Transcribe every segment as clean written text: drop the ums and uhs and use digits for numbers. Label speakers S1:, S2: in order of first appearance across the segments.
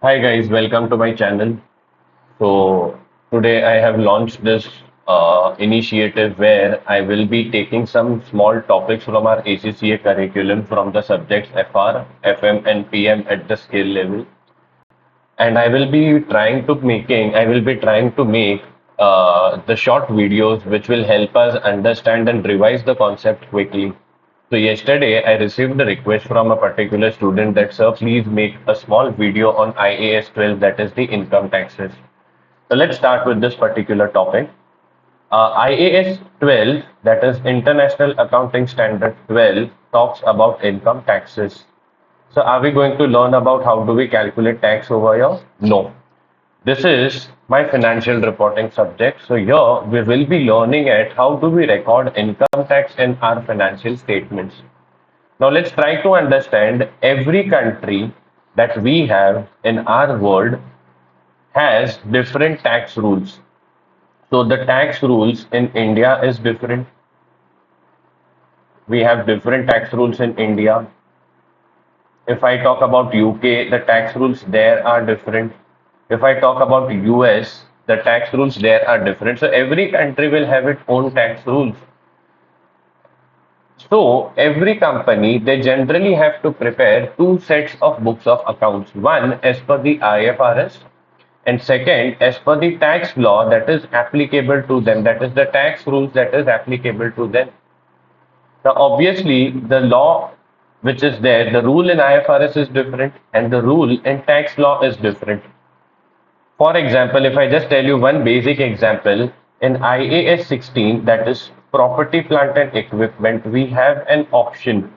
S1: Hi guys, welcome to my channel. So today I have launched this initiative where I will be taking some small topics from our ACCA curriculum from the subjects FR, FM and PM at the skill level. And I will be trying to make the short videos which will help us understand and revise the concept quickly. So yesterday I received a request from a particular student that sir please make a small video on IAS 12, that is the income taxes. So let's start with this particular topic. IAS 12, that is International Accounting Standard 12, talks about income taxes. So are we going to learn about how do we calculate tax over here? No. This is my financial reporting subject. So here we will be learning at how do we record income tax in our financial statements. Now let's try to understand every country that we have in our world has different tax rules. So the tax rules in India is different. We have different tax rules in India. If I talk about UK, the tax rules there are different. If I talk about US, the tax rules there are different. So every country will have its own tax rules. So every company, they generally have to prepare two sets of books of accounts. One as per the IFRS and second as per the tax law that is applicable to them. That is the tax rules that is applicable to them. Now obviously the law which is there, the rule in IFRS is different and the rule in tax law is different. For example, if I just tell you one basic example, in IAS 16, that is property, plant and equipment, we have an option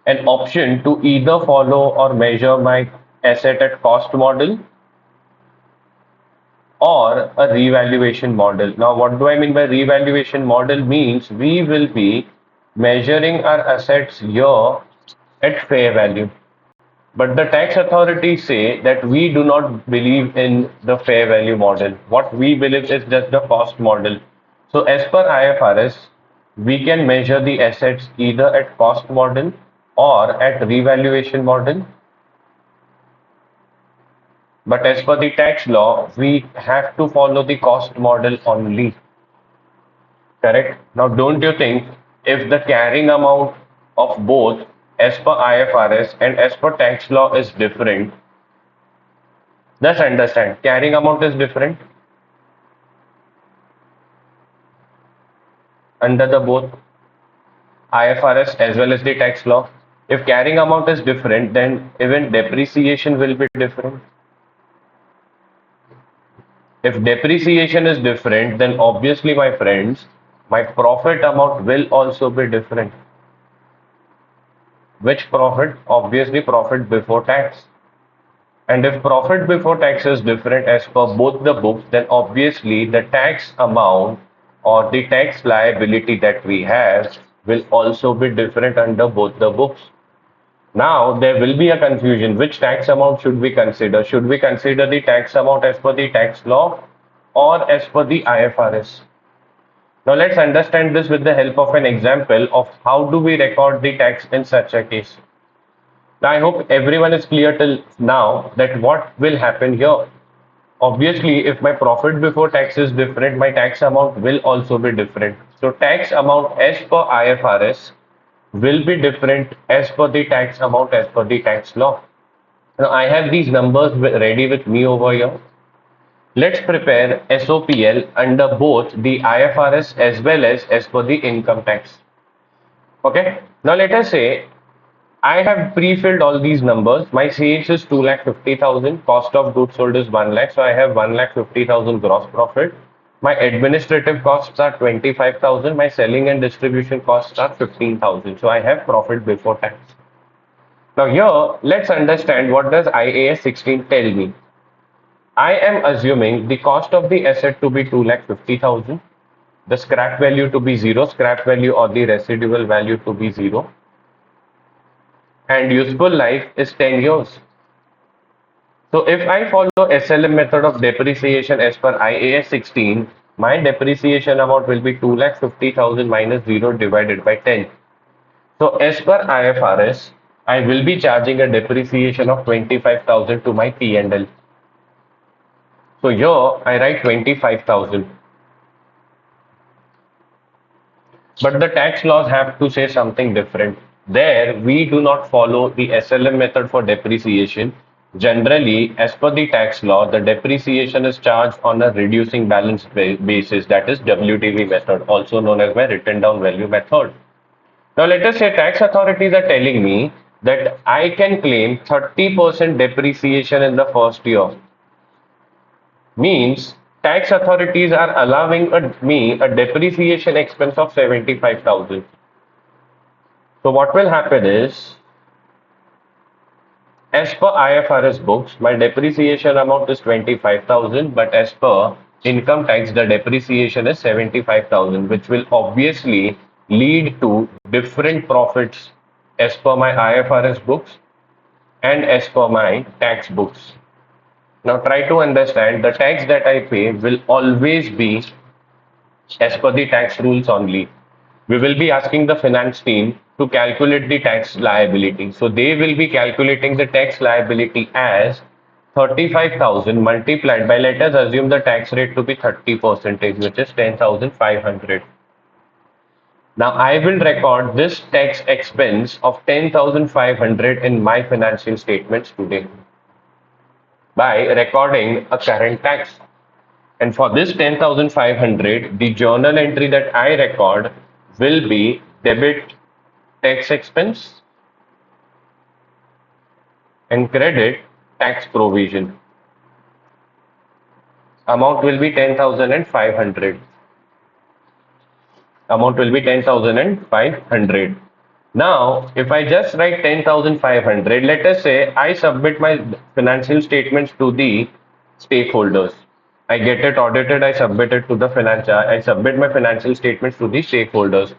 S1: to either follow or measure my asset at cost model or a revaluation model. Now, what do I mean by revaluation model? Means we will be measuring our assets here at fair value. But the tax authorities say that we do not believe in the fair value model. What we believe is just the cost model. So as per IFRS, we can measure the assets either at cost model or at revaluation model. But as per the tax law, we have to follow the cost model only. Correct? Now, don't you think if the carrying amount of both as per IFRS and as per tax law is different, just understand, carrying amount is different under the both IFRS as well as the tax law. If carrying amount is different, then even depreciation will be different. If depreciation is different, then obviously, my friends, my profit amount will also be different. Which profit? Obviously, profit before tax. And if profit before tax is different as per both the books, then obviously the tax amount or the tax liability that we have will also be different under both the books. Now there will be a confusion. Which tax amount should we consider? Should we consider the tax amount as per the tax law or as per the IFRS? Now let's understand this with the help of an example of how do we record the tax in such a case. Now, I hope everyone is clear till now that what will happen here. Obviously, if my profit before tax is different, my tax amount will also be different. So, tax amount as per IFRS will be different as per the tax amount as per the tax law. Now, I have these numbers ready with me over here. Let's prepare SOPL under both the IFRS as per the income tax. Okay. Now, let us say I have pre-filled all these numbers. My CH is 2,50,000. Cost of goods sold is 1 lakh. So I have 1,50,000 gross profit. My administrative costs are 25,000. My selling and distribution costs are 15,000. So I have profit before tax. Now here, let's understand what does IAS 16 tell me. I am assuming the cost of the asset to be 2,50,000. The scrap value to be zero, scrap value or the residual value to be zero, and useful life is 10 years. So if I follow SLM method of depreciation as per IAS 16, my depreciation amount will be 2,50,000 minus 0 divided by 10. So as per IFRS, I will be charging a depreciation of 25,000 to my P&L. So here I write 25,000. But the tax laws have to say something different. There, we do not follow the SLM method for depreciation. Generally, as per the tax law, the depreciation is charged on a reducing balance basis, that is WDV method, also known as my written down value method. Now, let us say tax authorities are telling me that I can claim 30% depreciation in the first year. Means tax authorities are allowing me a depreciation expense of 75,000. So what will happen is, as per IFRS books, my depreciation amount is 25,000, but as per income tax, the depreciation is 75,000, which will obviously lead to different profits as per my IFRS books and as per my tax books. Now try to understand the tax that I pay will always be as per the tax rules only. We will be asking the finance team to calculate the tax liability. So they will be calculating the tax liability as 35,000 multiplied by, let us assume the tax rate to be 30%, which is 10,500. Now I will record this tax expense of 10,500 in my financial statements today by recording a current tax. And for this 10,500, the journal entry that I record will be debit tax expense and credit tax provision. Amount will be 10,500. Amount will be 10,500. Now, if I just write 10,500, let us say I submit my financial statements to the stakeholders. I get it audited, I submit it to the I submit my financial statements to the stakeholders.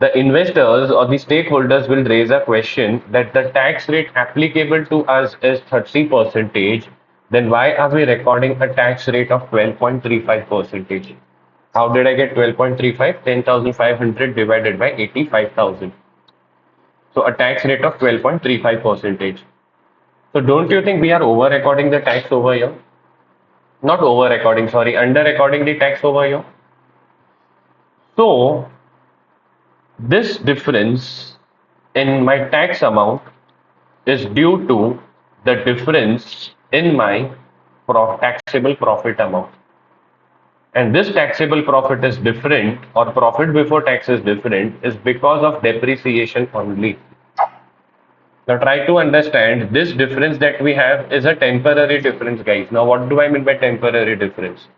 S1: The investors or the stakeholders will raise a question that the tax rate applicable to us is 30 percentage. Then why are we recording a tax rate of 12.35 percentage? How did I get 12.35? 10,500 divided by 85,000. So a tax rate of 12.35 percentage. So don't you think we are over recording the tax over here? Not over recording, sorry, under recording the tax over here. So this difference in my tax amount is due to the difference in my taxable profit amount. And this taxable profit is different, or profit before tax is different, is because of depreciation only. Now try to understand this difference that we have is a temporary difference, guys. Now what do I mean by temporary difference?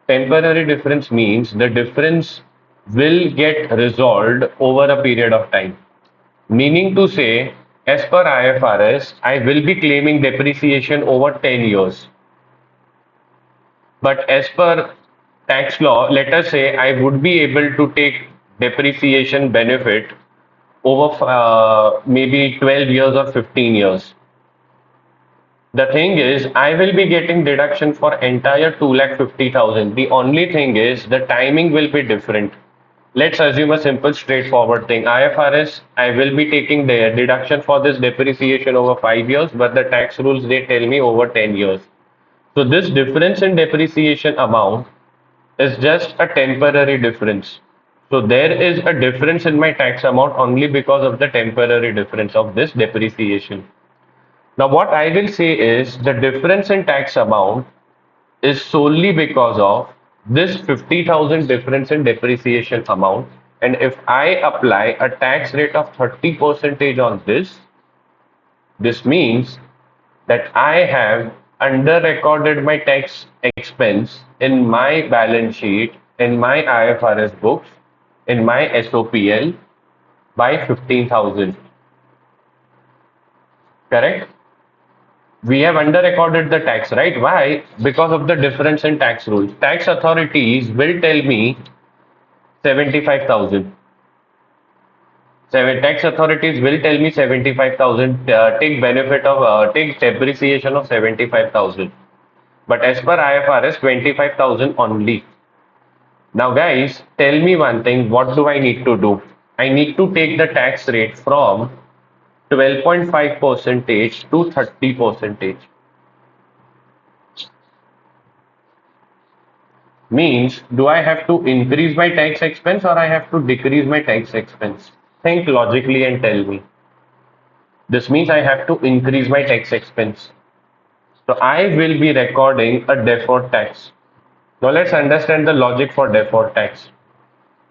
S1: Temporary difference means the difference will get resolved over a period of time. Meaning to say, as per IFRS, I will be claiming depreciation over 10 years. But as per tax law, let us say I would be able to take depreciation benefit over maybe 12 years or 15 years. The thing is, I will be getting deduction for entire 2,50,000. The only thing is the timing will be different. Let's assume a simple straightforward thing. IFRS, I will be taking the deduction for this depreciation over 5 years, but the tax rules they tell me over 10 years. So this difference in depreciation amount is just a temporary difference. So there is a difference in my tax amount only because of the temporary difference of this depreciation. Now what I will say is the difference in tax amount is solely because of this 50,000 difference in depreciation amount. And if I apply a tax rate of 30% on this means that I have under recorded my tax expense in my balance sheet, in my IFRS books, in my SOPL by 15,000. Correct? We have under recorded the tax, right? Why? Because of the difference in tax rules. Tax authorities will tell me 75,000. Tax authorities will tell me 75,000, take benefit of, take depreciation of 75,000. But as per IFRS, 25,000 only. Now guys, tell me one thing, what do I need to do? I need to take the tax rate from 12.5 percentage to 30 percentage. Means, do I have to increase my tax expense or I have to decrease my tax expense? Think logically and tell me. This means I have to increase my tax expense. So I will be recording a deferred tax. Now let's understand the logic for deferred tax.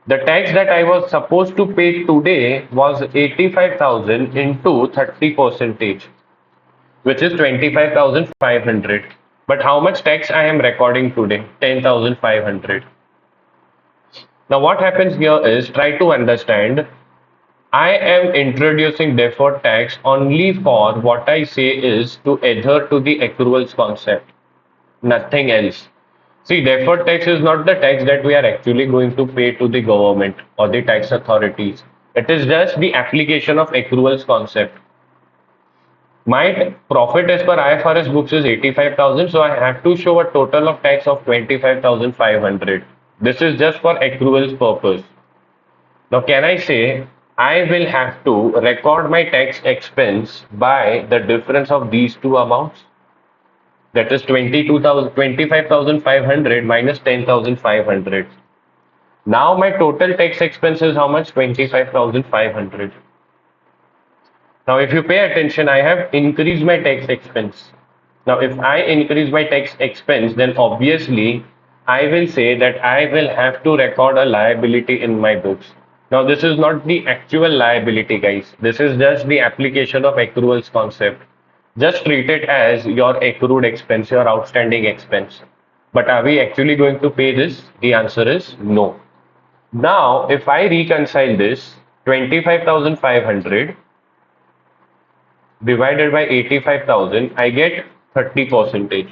S1: The tax that I was supposed to pay today was 85,000 into 30 percentage, which is 25,500. But how much tax I am recording today? 10,500. Now what happens here is, try to understand, I am introducing deferred tax only for what I say is to adhere to the accruals concept, nothing else. See, deferred tax is not the tax that we are actually going to pay to the government or the tax authorities. It is just the application of accruals concept. My profit as per IFRS books is 85,000, so I have to show a total of tax of 25,500. This is just for accruals purpose. Now, can I say I will have to record my tax expense by the difference of these two amounts? That is 22,000, 25,500 minus 10,500. Now my total tax expense is how much? 25,500. Now, if you pay attention, I have increased my tax expense. Now, if I increase my tax expense, then obviously I will say that I will have to record a liability in my books. Now, this is not the actual liability, guys. This is just the application of accruals concept. Just treat it as your accrued expense, your outstanding expense. But are we actually going to pay this? The answer is no. Now, if I reconcile this, 25,500 divided by 85,000, I get 30 percentage.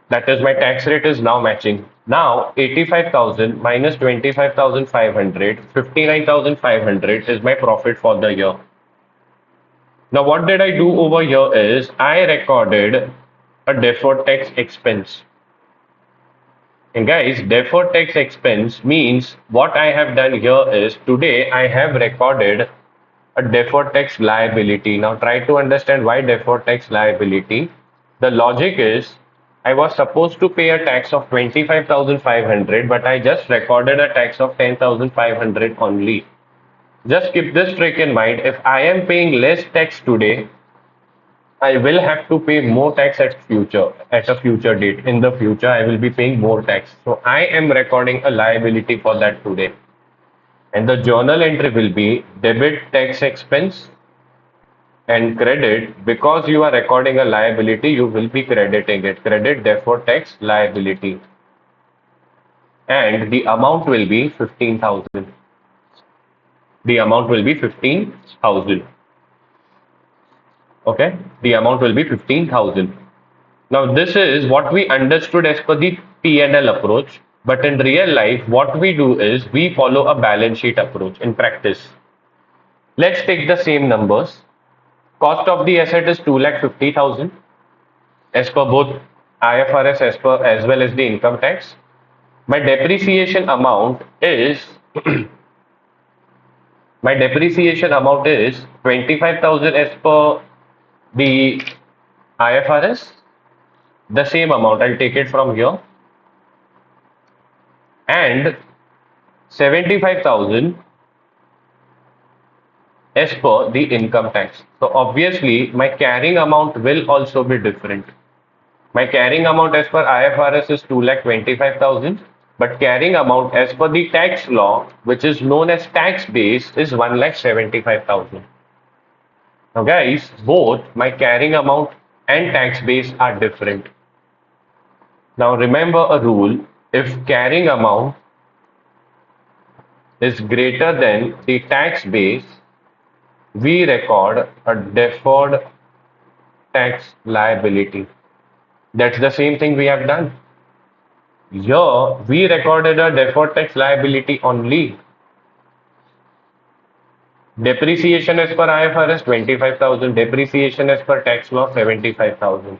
S1: That is, my tax rate is now matching. Now 85,000 minus 25,500, 59,500 is my profit for the year. Now what did I do over here is I recorded a deferred tax expense. And guys, deferred tax expense means what I have done here is today I have recorded a deferred tax liability. Now try to understand why deferred tax liability. The logic is I was supposed to pay a tax of 25,500, but I just recorded a tax of 10,500 only. Just keep this trick in mind. If I am paying less tax today, I will have to pay more tax at a future date. In the future, I will be paying more tax. So I am recording a liability for that today. And the journal entry will be debit tax expense and credit. Because you are recording a liability, you will be crediting it. Credit deferred tax liability. And the amount will be 15,000. The amount will be 15,000. Okay, the amount will be 15,000. Now this is what we understood as per the P&L approach, but in real life what we do is we follow a balance sheet approach in practice. Let's take the same numbers. Cost of the asset is 2,50,000 as per both IFRS as well as the income tax. My depreciation amount is my depreciation amount is 25,000 as per the IFRS. The same amount, I'll take it from here, and 75,000 as per the income tax. So obviously my carrying amount will also be different. My carrying amount as per IFRS is 2,25,000, but carrying amount as per the tax law, which is known as tax base, is 1,75,000. Now guys, both my carrying amount and tax base are different. Now remember a rule: if carrying amount is greater than the tax base, we record a deferred tax liability. That's the same thing we have done. Here we recorded a deferred tax liability only. Depreciation as per IFRS 25,000, depreciation as per tax law 75,000.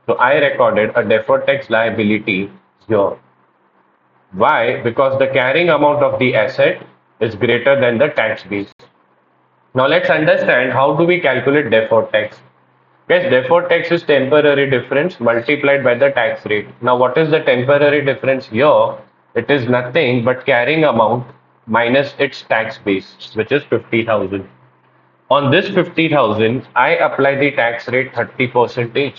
S1: So I recorded a deferred tax liability here. Why? Because the carrying amount of the asset is greater than the tax base. Now let's understand how do we calculate deferred tax. Guys, deferred tax is temporary difference multiplied by the tax rate. Now what is the temporary difference here? It is nothing but carrying amount minus its tax base, which is 50,000. On this 50,000, I apply the tax rate 30%.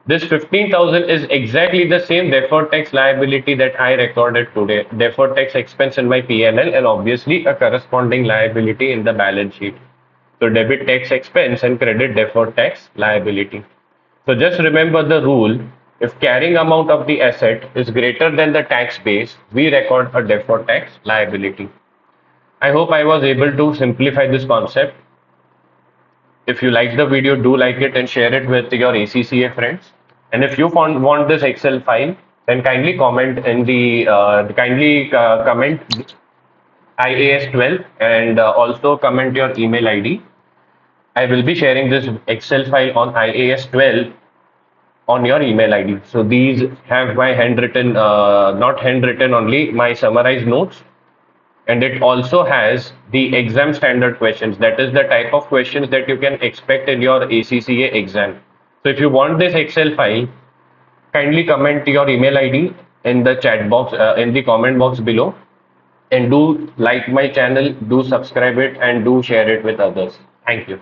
S1: This 15,000 is exactly the same deferred tax liability that I recorded today. Deferred tax expense in my P&L and obviously a corresponding liability in the balance sheet. So debit tax expense and credit deferred tax liability. So just remember the rule. If carrying amount of the asset is greater than the tax base, we record a deferred tax liability. I hope I was able to simplify this concept. If you like the video, do like it and share it with your ACCA friends. And if you want this Excel file, then kindly comment in the comment IAS 12 and also comment your email ID. I will be sharing this Excel file on IAS 12 on your email ID. So these have my handwritten, not handwritten only, my summarized notes, and it also has the exam standard questions. That is the type of questions that you can expect in your ACCA exam. So if you want this Excel file, kindly comment your email ID in the chat box, in the comment box below, and do like my channel, do subscribe it, and do share it with others. Thank you.